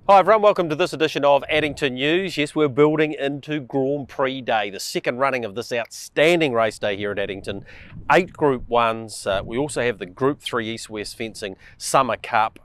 Hi everyone, welcome to this edition of Addington News. Yes, we're building into Grand Prix Day, the second running of this outstanding race day here at Addington. 8 Group 1s. We also have the Group 3 East-West Fencing Summer Cup.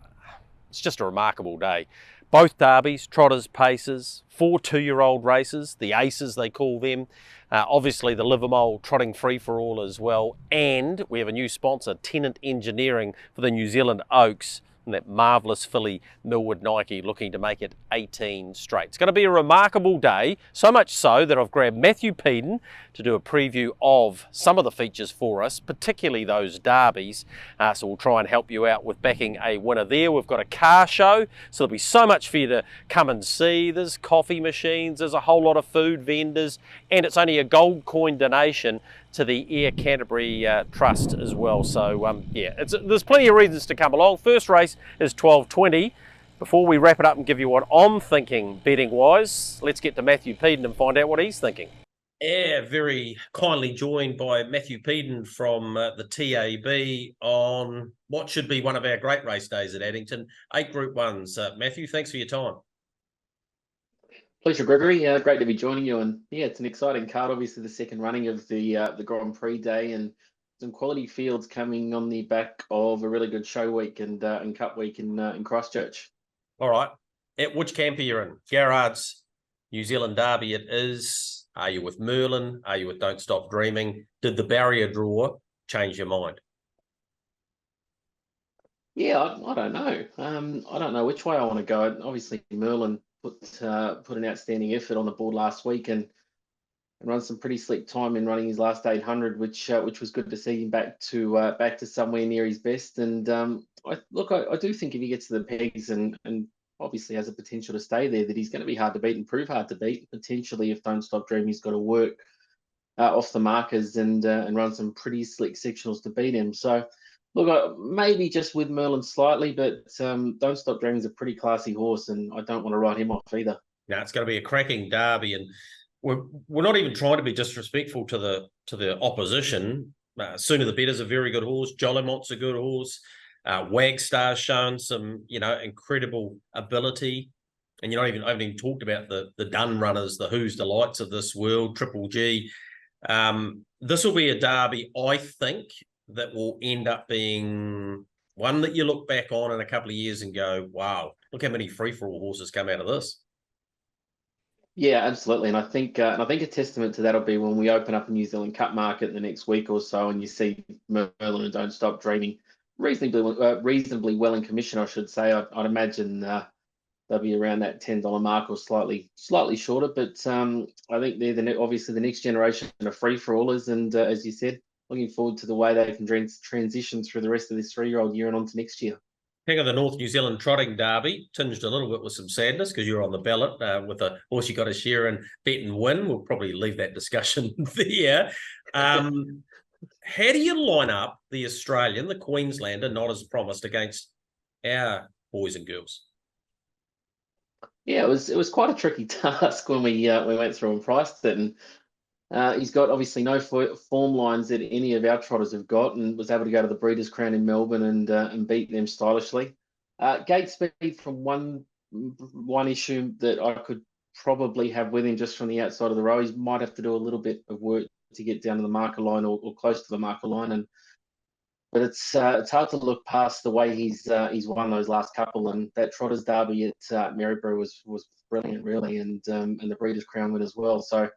It's just a remarkable day. Both derbies, trotters, pacers, 4 two-year-old races, the aces they call them. Obviously the Livermore trotting free-for-all as well. And we have a new sponsor, Tennant Engineering for the New Zealand Oaks. And that marvellous filly Millwood Nike looking to make it 18 straight. It's going to be a remarkable day, so much so that I've grabbed Matthew Peden to do a preview of some of the features for us, particularly those derbies. So we'll try and help you out with backing a winner there. We've got a car show, so there'll be so much for you to come and see. There's coffee machines, there's a whole lot of food vendors, and it's only a gold coin donation to the Air Canterbury Trust as well. So there's plenty of reasons to come along. First race is 12:20. Before we wrap it up and give you what I'm thinking betting wise, let's get to Matthew Peden and find out what he's thinking. Yeah, very kindly joined by Matthew Peden from the TAB on what should be one of our great race days at Addington. 8 Group 1s. Matthew, thanks for your time. Pleasure, Gregory. Great to be joining you. And yeah, it's an exciting card. Obviously, the second running of the Grand Prix day, and some quality fields coming on the back of a really good show week and Cup week in Christchurch. All right. At which camp are you in? Garrard's New Zealand Derby it is. Are you with Merlin? Are you with Don't Stop Dreaming? Did the barrier draw change your mind? Yeah, I don't know. I don't know which way I want to go. Obviously, Merlin put an outstanding effort on the board last week and run some pretty slick time in running his last 800, which was good to see him back to somewhere near his best. And I do think if he gets to the pegs and obviously has a potential to stay there, that he's going to be hard to beat and prove hard to beat. Potentially, if Don't Stop Dreaming, he's got to work off the markers and run some pretty slick sectionals to beat him. So. Look, maybe just with Merlin slightly, but Don't Stop Dreaming is a pretty classy horse, and I don't want to write him off either. Now it's going to be a cracking derby, and we're not even trying to be disrespectful to the opposition. Sooner the Better's a very good horse. Jolimont's a good horse. Wagstar's shown some, incredible ability. And I haven't even talked about the done runners, the Who's Delights of this world, Triple G. This will be a derby, I think, that will end up being one that you look back on in a couple of years and go, wow, look how many free-for-all horses come out of this. Yeah, absolutely, and I think a testament to that will be when we open up a New Zealand Cup market in the next week or so, and you see Merlin and Don't Stop Dreaming reasonably well in commission, I should say. I'd imagine they'll be around that $10 mark or slightly shorter, but I think they're obviously the next generation of free-for-allers, and as you said, looking forward to the way they can transition through the rest of this 3-year-old year and on to next year. King of the North New Zealand Trotting Derby, tinged a little bit with some sadness because you're on the ballot with a horse you got to share and bet and win. We'll probably leave that discussion there. How do you line up the Australian, the Queenslander, not as promised, against our boys and girls? Yeah, it was quite a tricky task when we went through and priced it, and he's got obviously no form lines that any of our trotters have got, and was able to go to the Breeders' Crown in Melbourne and beat them stylishly. Gate speed from one issue that I could probably have with him just from the outside of the row. He might have to do a little bit of work to get down to the marker line or close to the marker line, but it's hard to look past the way he's won those last couple, and that Trotters Derby at Maryborough was brilliant, really, and the Breeders' Crown win as well. So,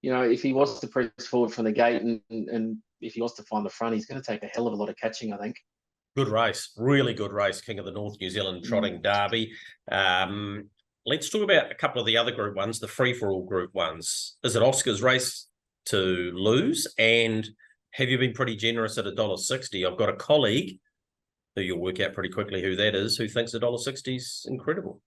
if he wants to press forward from the gate and if he wants to find the front, he's going to take a hell of a lot of catching, I think. Good race, really good race, King of the North New Zealand Trotting Derby. Let's talk about a couple of the other Group 1s, the free-for-all Group 1s. Is it Oscar's race to lose? And have you been pretty generous at $1.60? I've got a colleague who you'll work out pretty quickly who that is, who thinks $1.60 is incredible.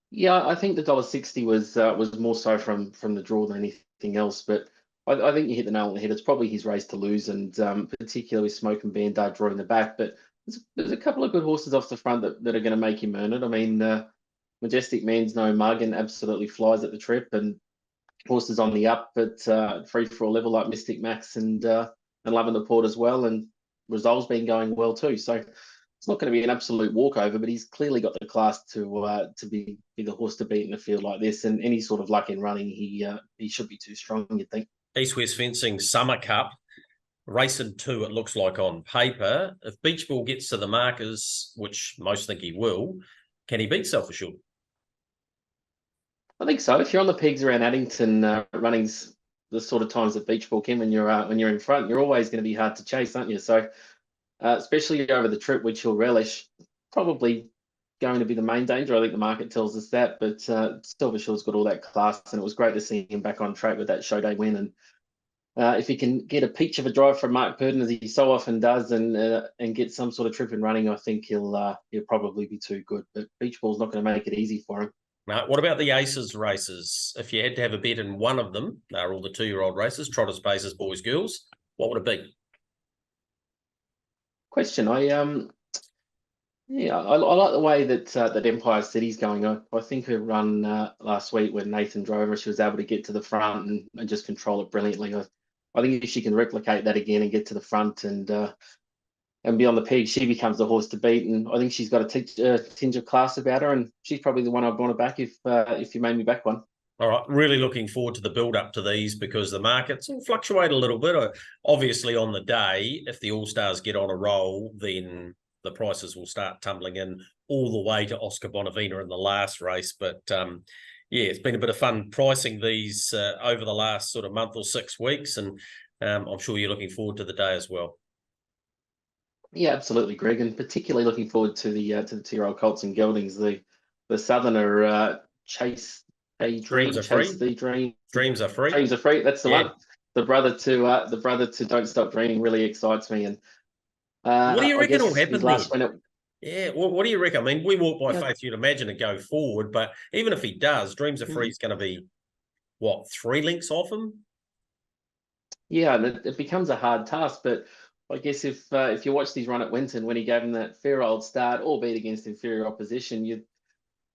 Yeah, I think the $1.60 was more so from the draw than anything else, but I think you hit the nail on the head. It's probably his race to lose, and particularly Smoke and Bandard drawing the back. But there's a couple of good horses off the front that are going to make him earn it. I mean, Majestic Man's No Mug and absolutely flies at the trip, and horses on the up, but free for a level like Mystic Max and Loving the Port as well, and Resolve's been going well too. So it's not going to be an absolute walkover, but he's clearly got the class to be the horse to beat in a field like this. And any sort of luck in running, he should be too strong, you'd think. East-West Fencing Summer Cup, racing 2, it looks like on paper. If Beach Ball gets to the markers, which most think he will, can he beat Self Assured? I think so. If you're on the pegs around Addington, running's the sort of times that Beach Ball can when you're in front, you're always going to be hard to chase, aren't you? So, especially over the trip, which he'll relish, probably going to be the main danger. I think the market tells us that, but Self Assured's got all that class, and it was great to see him back on track with that show day win. And if he can get a peach of a drive from Matt Peden, as he so often does, and get some sort of trip in running, I think he'll probably be too good. But Beach Ball's not going to make it easy for him. Now, what about the Aces races? If you had to have a bet in one of them, they're all the 2-year-old races, trotters, paces, boys, girls, what would it be? Question. I like the way that Empire City's going. I think her run last week when Nathan drove her, she was able to get to the front and just control it brilliantly. I think if she can replicate that again and get to the front and be on the peg, she becomes the horse to beat. And I think she's got a tinge of class about her, and she's probably the one I'd want to back if you made me back one. All right, really looking forward to the build-up to these because the markets will fluctuate a little bit. Obviously, on the day, if the All-Stars get on a roll, then the prices will start tumbling in all the way to Oscar Bonavina in the last race. But, yeah, it's been a bit of fun pricing these over the last sort of month or 6 weeks, and I'm sure you're looking forward to the day as well. Yeah, absolutely, Greg, and particularly looking forward to the 2-year-old Colts and Geldings. The Southerner Chase a Dream, Chase the Dream. Dreams are free. Dreams are free. That's the one. The brother to Don't Stop Dreaming really excites me. And what do you reckon will happen then? Yeah, well, what do you reckon? I mean, we walk by faith. You'd imagine it go forward, but even if he does, Dreams are Free is going to be what, 3 lengths off him? Yeah, and it becomes a hard task, but I guess if you watch these run at Winton when he gave him that fair old start, albeit against inferior opposition, you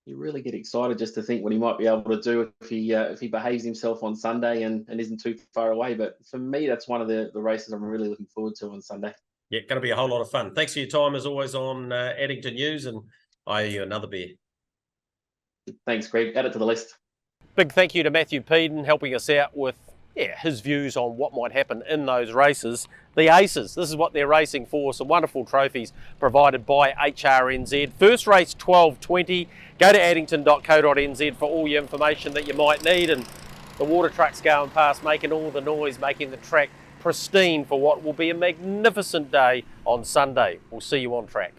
really get excited just to think what he might be able to do if he behaves himself on Sunday and isn't too far away. But for me, that's one of the races I'm really looking forward to on Sunday. Yeah, going to be a whole lot of fun. Thanks for your time as always on Addington News, and I owe you another beer. Thanks, Greg. Add it to the list. Big thank you to Matthew Peden helping us out with his views on what might happen in those races. The Aces, this is what they're racing for. Some wonderful trophies provided by HRNZ. First race 12:20. Go to addington.co.nz for all your information that you might need. And the water truck's going past, making all the noise, making the track pristine for what will be a magnificent day on Sunday. We'll see you on track.